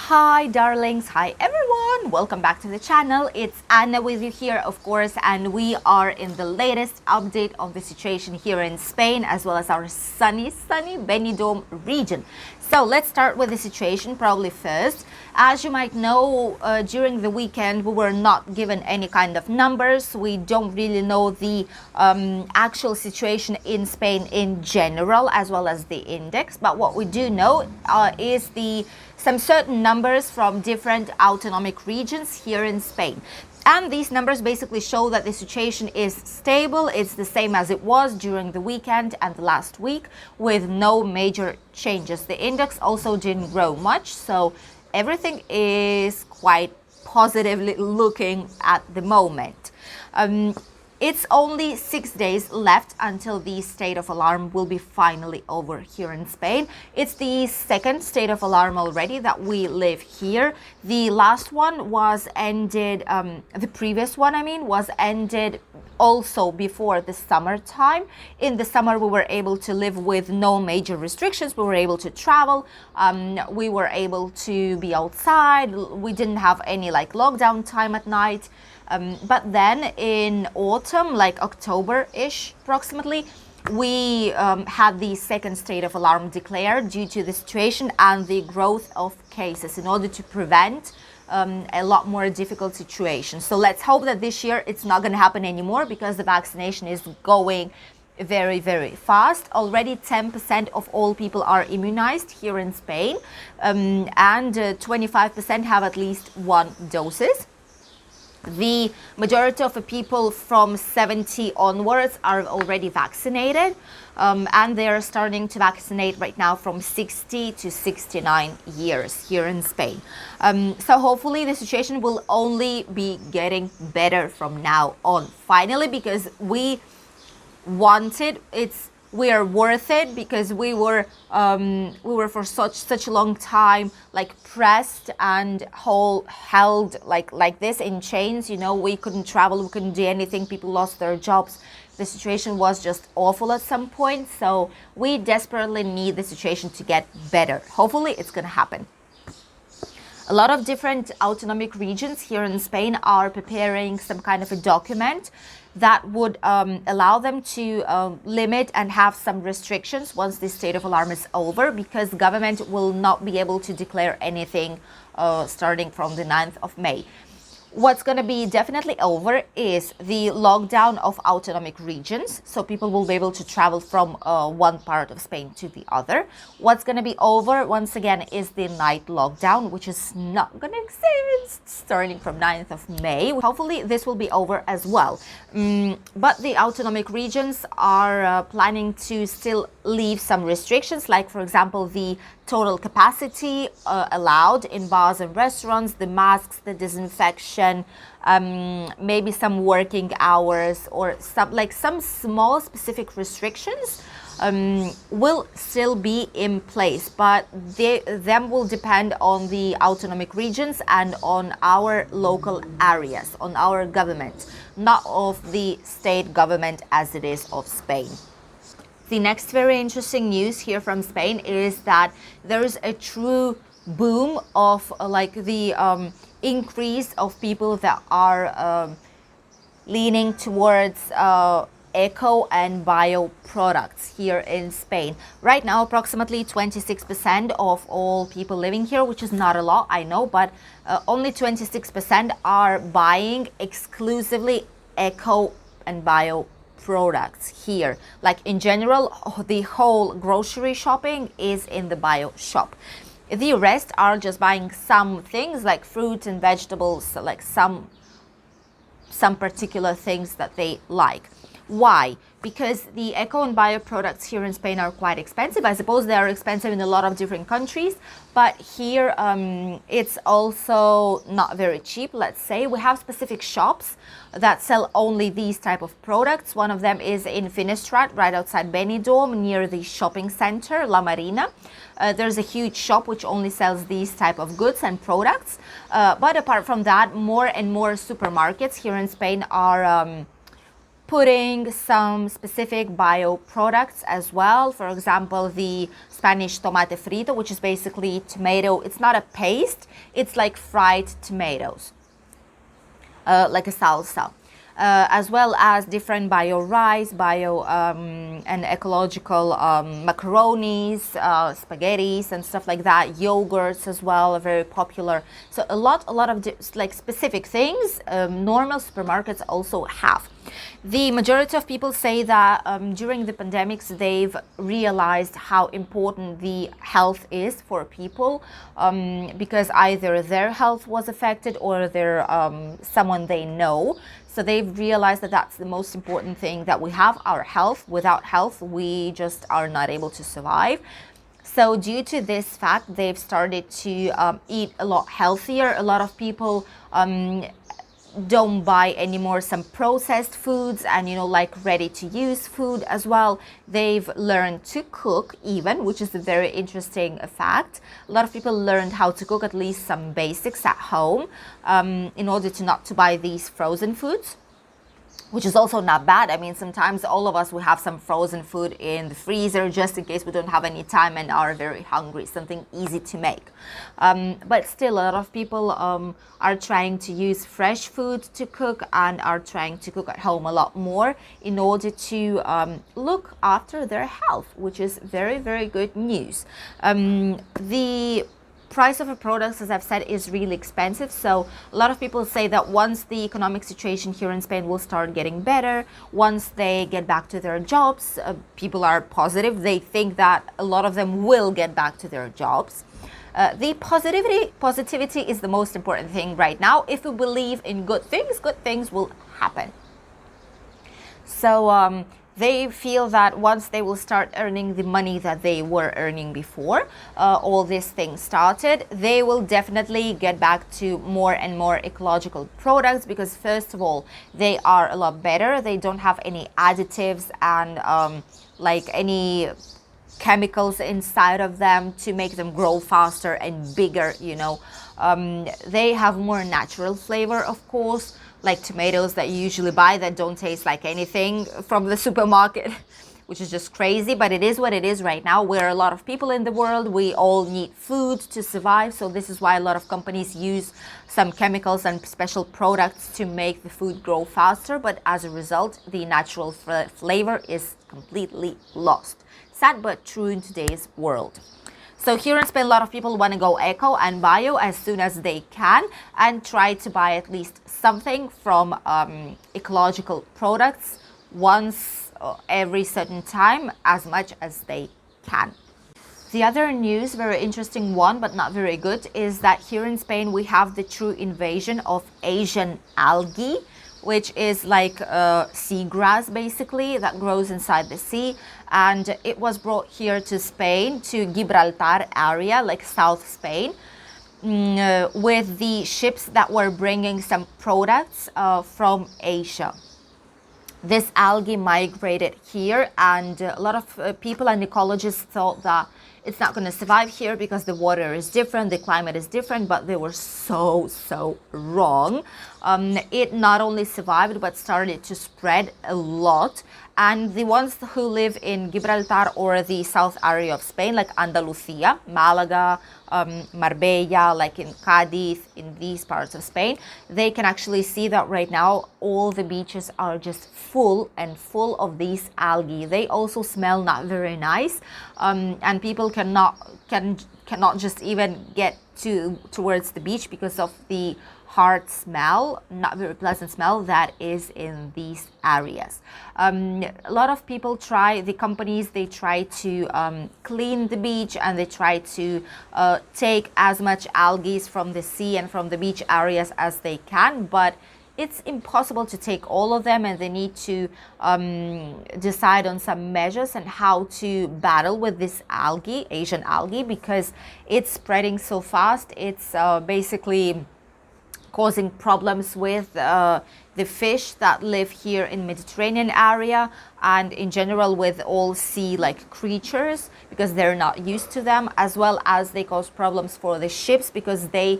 Hi darlings, hi everyone, welcome back to the channel. It's Anna with you here, of course, and we are in the latest update of the situation here in Spain, as well as our sunny Benidorm region. So let's start with the situation probably first. As you might know, during the weekend we were not given any kind of numbers. We don't really know the actual situation in Spain in general, as well as the index, but what we do know is some certain numbers from different autonomic regions here in Spain. And these numbers basically show that the situation is stable. It's the same as it was during the weekend and the last week, with no major changes. The index also didn't grow much, so everything is quite positively looking at the moment. It's only 6 days left until the state of alarm will be finally over here in Spain. It's the second state of alarm already that we live here. The last one was ended, the previous one, was ended also before the summertime. In the summer, we were able to live with no major restrictions. We were able to travel. We were able to be outside. We didn't have any lockdown time at night. But then in autumn, like October-ish approximately, we had the second state of alarm declared due to the situation and the growth of cases in order to prevent a lot more difficult situations. So let's hope that this year it's not going to happen anymore, because the vaccination is going very, very fast. Already 10% of all people are immunized here in Spain, and 25% have at least one doses. The majority of the people from 70 onwards are already vaccinated, and they are starting to vaccinate right now from 60 to 69 years here in Spain. So hopefully the situation will only be getting better from now on, finally, because we are worth it, because we were for such a long time pressed and held like this in chains. We couldn't travel, we couldn't do anything, people lost their jobs. The situation was just awful at some point, so we desperately need the situation to get better. Hopefully it's gonna happen. A lot of different autonomic regions here in Spain are preparing some kind of a document that would allow them to limit and have some restrictions once the state of alarm is over, because the government will not be able to declare anything starting from the 9th of May. What's going to be definitely over is the lockdown of autonomic regions, so people will be able to travel from one part of Spain to the other. What's going to be over, once again, is the night lockdown, which is not going to exist starting from 9th of May. Hopefully this will be over as well. But the autonomic regions are planning to still leave some restrictions, like, for example, the total capacity allowed in bars and restaurants, the masks, the disinfection, maybe some working hours, or some small specific restrictions will still be in place, but them will depend on the autonomic regions and on our local areas, on our government, not of the state government as it is of Spain. The next very interesting news here from Spain is that there is a true boom of the increase of people that are leaning towards eco and bio products here in Spain. Right now, approximately 26% of all people living here, which is not a lot, I know, but only 26% are buying exclusively eco and bio products here. In general, the whole grocery shopping is in the bio shop. The rest are just buying some things like fruits and vegetables, like some particular things that they like. Why? Because the eco and bio products here in Spain are quite expensive. I suppose they are expensive in a lot of different countries, but here it's also not very cheap. Let's say we have specific shops that sell only these type of products. One of them is in Finestrat, right outside Benidorm, near the shopping center La Marina. There's a huge shop which only sells these type of goods and products. But apart from that, more and more supermarkets here in Spain are putting some specific bio products as well. For example, the Spanish tomate frito, which is basically tomato. It's not a paste, it's like fried tomatoes, like a salsa. As well as different bio rice, bio and ecological macaronis, spaghettis and stuff like that. Yogurts as well are very popular. So a lot of like specific things normal supermarkets also have. The majority of people say that during the pandemics they've realized how important the health is for people, because either their health was affected or their someone they know. So they've realized that that's the most important thing, that we have our health. Without health, we just are not able to survive. So due to this fact, they've started to eat a lot healthier. A lot of people don't buy anymore some processed foods and, you know, like ready to use food as well. They've learned to cook even, which is a very interesting fact. A lot of people learned how to cook at least some basics at home in order to not to buy these frozen foods, which is also not bad. I mean, sometimes all of us, we have some frozen food in the freezer just in case we don't have any time and are very hungry, something easy to make. But still, a lot of people are trying to use fresh food to cook and are trying to cook at home a lot more in order to look after their health, which is very, very good news. The price of a product, as I've said, is really expensive. So a lot of people say that once the economic situation here in Spain will start getting better, once they get back to their jobs, people are positive. They think that a lot of them will get back to their jobs. The positivity is the most important thing right now. If we believe in good things will happen. So they feel that once they will start earning the money that they were earning before all these things started, they will definitely get back to more and more ecological products, because first of all, they are a lot better. They don't have any additives and like any chemicals inside of them to make them grow faster and bigger, you know. They have more natural flavor, of course, like tomatoes that you usually buy that don't taste like anything from the supermarket, which is just crazy, but it is what it is right now. We're a lot of people in the world. We all need food to survive. So this is why a lot of companies use some chemicals and special products to make the food grow faster. But as a result, the natural flavor is completely lost. Sad but true in today's world. So here in Spain, a lot of people want to go eco and bio as soon as they can and try to buy at least something from ecological products once every certain time, as much as they can. The other news, very interesting one, but not very good, is that here in Spain we have the true invasion of Asian algae, which is like seagrass basically that grows inside the sea, and it was brought here to Spain, to Gibraltar area, like South Spain, with the ships that were bringing some products from Asia. This algae migrated here, and a lot of people and ecologists thought that it's not going to survive here because the water is different, the climate is different, but they were so wrong. It not only survived but started to spread a lot, and the ones who live in Gibraltar or the south area of Spain, like Andalusia, Malaga, Marbella, like in Cadiz, in these parts of Spain, they can actually see that right now all the beaches are just full of these algae. They also smell not very nice, and people cannot just even get towards the beach because of the hard smell, not very pleasant smell that is in these areas. A lot of people the companies try to clean the beach, and they try to take as much algae from the sea and from the beach areas as they can, but it's impossible to take all of them, and they need to decide on some measures and how to battle with this algae, Asian algae, because it's spreading so fast. It's basically causing problems with the fish that live here in Mediterranean area, and in general with all sea like creatures, because they're not used to them, as well as they cause problems for the ships because they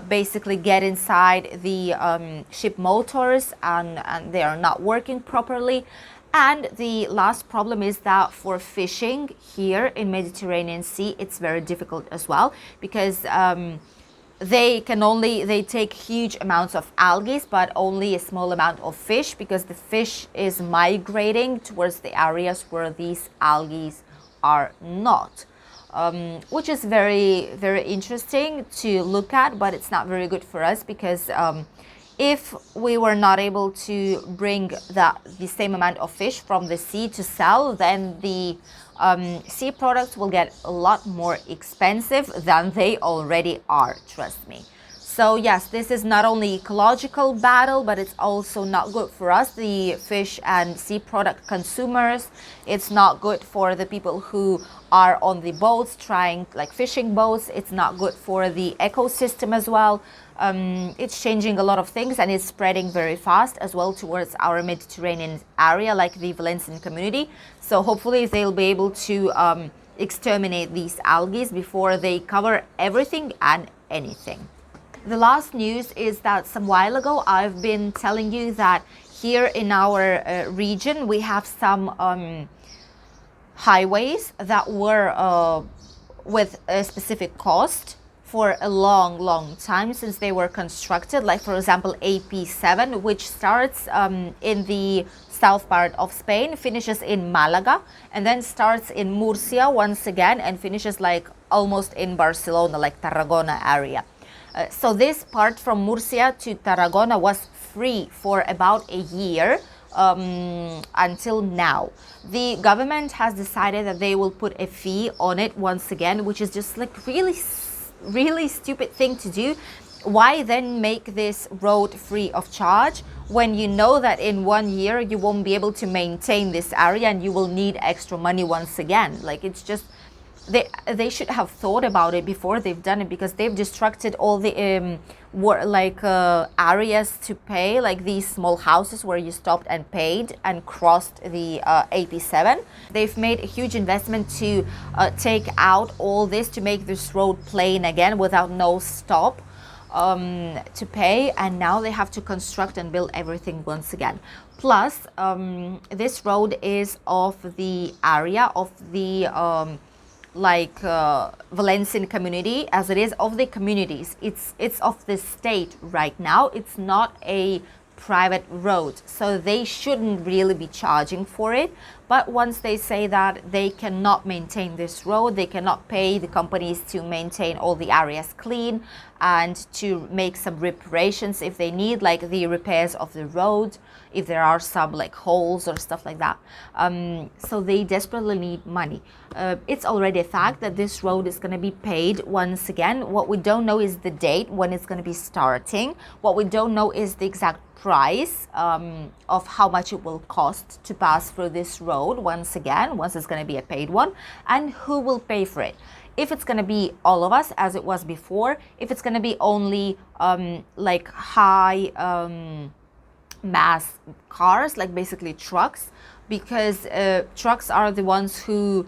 basically get inside the ship motors and they are not working properly. And the last problem is that for fishing here in Mediterranean Sea, it's very difficult as well, because they take huge amounts of algae, but only a small amount of fish, because the fish is migrating towards the areas where these algae are not. Which is very, very interesting to look at, but it's not very good for us, because if we were not able to bring the same amount of fish from the sea to sell, then the sea products will get a lot more expensive than they already are, trust me. So yes, this is not only ecological battle, but it's also not good for us, the fish and sea product consumers. It's not good for the people who are on the boats trying, like fishing boats. It's not good for the ecosystem as well. It's changing a lot of things, and it's spreading very fast as well towards our Mediterranean area, like the Valencian community. So hopefully they'll be able to exterminate these algae before they cover everything and anything. The last news is that some while ago I've been telling you that here in our region we have some highways that were with a specific cost for a long time since they were constructed, like for example AP7, which starts in the south part of Spain, finishes in Malaga, and then starts in Murcia once again and finishes like almost in Barcelona, like Tarragona area. So this part from Murcia to Tarragona was free for about a year until now. The government has decided that they will put a fee on it once again, which is just like really stupid thing to do. Why then make this road free of charge when you know that in 1 year you won't be able to maintain this area and you will need extra money once again? Like, it's just, they should have thought about it before they've done it, because they've destructed all the areas to pay, like these small houses where you stopped and paid and crossed the AP7. They've made a huge investment to take out all this to make this road plain again without no stop to pay, and now they have to construct and build everything once again. Plus this road is of the area of the Valencian community, as it is of the communities. It's of the state right now. It's not a private road, so they shouldn't really be charging for it. But once they say that they cannot maintain this road, they cannot pay the companies to maintain all the areas clean and to make some reparations if they need, like the repairs of the road, if there are some like holes or stuff like that. So they desperately need money. It's already a fact that this road is going to be paid once again. What we don't know is the date when it's going to be starting. What we don't know is the exact price of how much it will cost to pass through this road once again, once it's going to be a paid one, and who will pay for it. If it's going to be all of us, as it was before, if it's going to be only like high mass cars, like basically trucks, because trucks are the ones who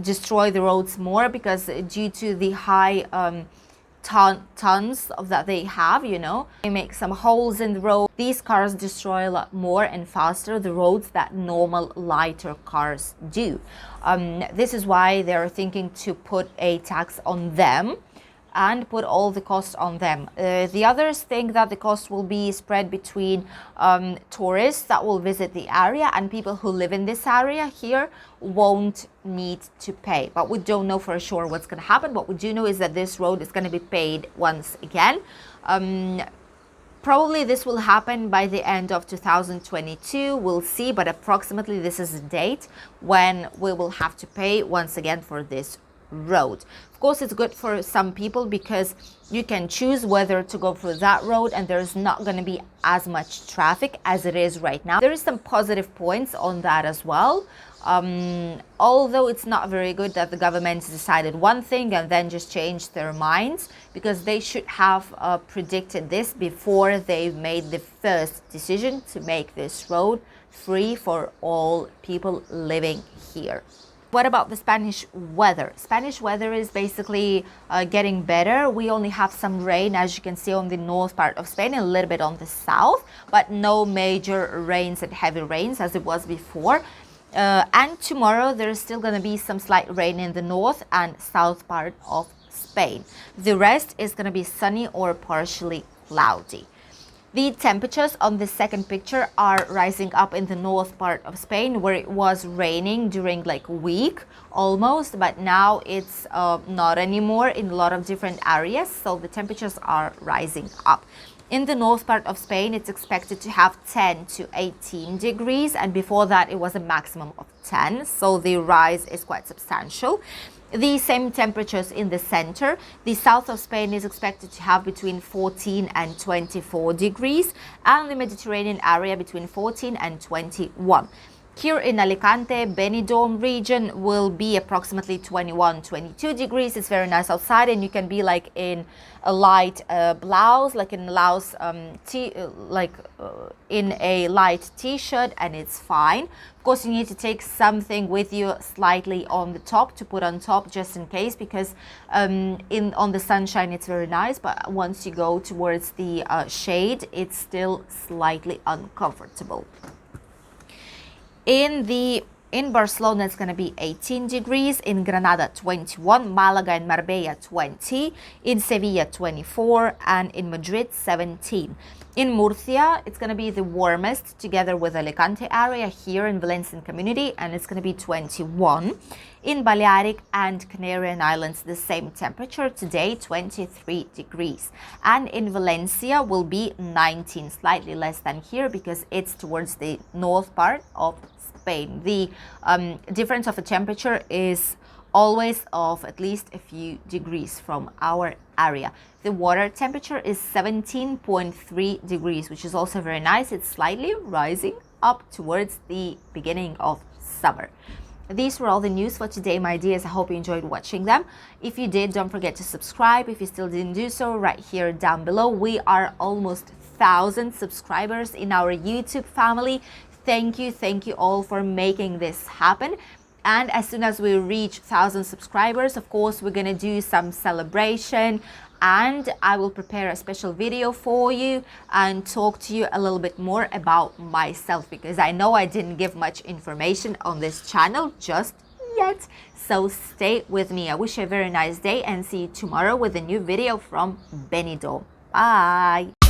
destroy the roads more, because due to the high tons of that they have, you know, they make some holes in the road. These cars destroy a lot more and faster the roads that normal lighter cars do. This is why they're thinking to put a tax on them and put all the costs on them. The others think that the cost will be spread between tourists that will visit the area, and people who live in this area here won't need to pay. But we don't know for sure what's going to happen. What we do know is that this road is going to be paid once again. Probably this will happen by the end of 2022, we'll see, but approximately this is the date when we will have to pay once again for this road. Of course, it's good for some people because you can choose whether to go through that road and there's not going to be as much traffic as it is right now. There is some positive points on that as well. Although it's not very good that the government decided one thing and then just changed their minds, because they should have predicted this before they made the first decision to make this road free for all people living here. What about the Spanish weather? Spanish weather is basically getting better. We only have some rain, as you can see, on the north part of Spain and a little bit on the south, but no major rains and heavy rains as it was before. And tomorrow there is still going to be some slight rain in the north and south part of Spain. The rest is going to be sunny or partially cloudy. The temperatures on the second picture are rising up in the north part of Spain, where it was raining during like a week almost, but now it's not anymore in a lot of different areas, so the temperatures are rising up. In the north part of Spain, it's expected to have 10 to 18 degrees, and before that it was a maximum of 10, so the rise is quite substantial. The same temperatures in the center. The south of Spain is expected to have between 14 and 24 degrees, and the Mediterranean area between 14 and 21. Here in Alicante, Benidorm region will be approximately 21-22 degrees. It's very nice outside, and you can be like in a light blouse, like in a blouse, in a light t-shirt, and it's fine. Of course, you need to take something with you slightly on the top to put on top, just in case, because on the sunshine it's very nice, but once you go towards the shade, it's still slightly uncomfortable. In Barcelona, it's going to be 18 degrees, in Granada 21, Malaga and Marbella 20, in Sevilla 24, and in Madrid 17. In Murcia, it's going to be the warmest, together with Alicante area here in Valencian community, and it's going to be 21. In Balearic and Canarian Islands, the same temperature today, 23 degrees. And in Valencia will be 19, slightly less than here because it's towards the north part of Spain. The difference of the temperature is always of at least a few degrees from our area. The water temperature is 17.3 degrees, which is also very nice. It's slightly rising up towards the beginning of summer. These were all the news for today, my dears. I hope you enjoyed watching them. If you did, don't forget to subscribe. If you still didn't do so, right here down below. We are almost 1,000 subscribers in our YouTube family. Thank you all for making this happen. And as soon as we reach 1,000 subscribers, of course, we're gonna do some celebration, and I will prepare a special video for you and talk to you a little bit more about myself, because I know I didn't give much information on this channel just yet. So stay with me. I wish you a very nice day and see you tomorrow with a new video from Benidorm. Bye.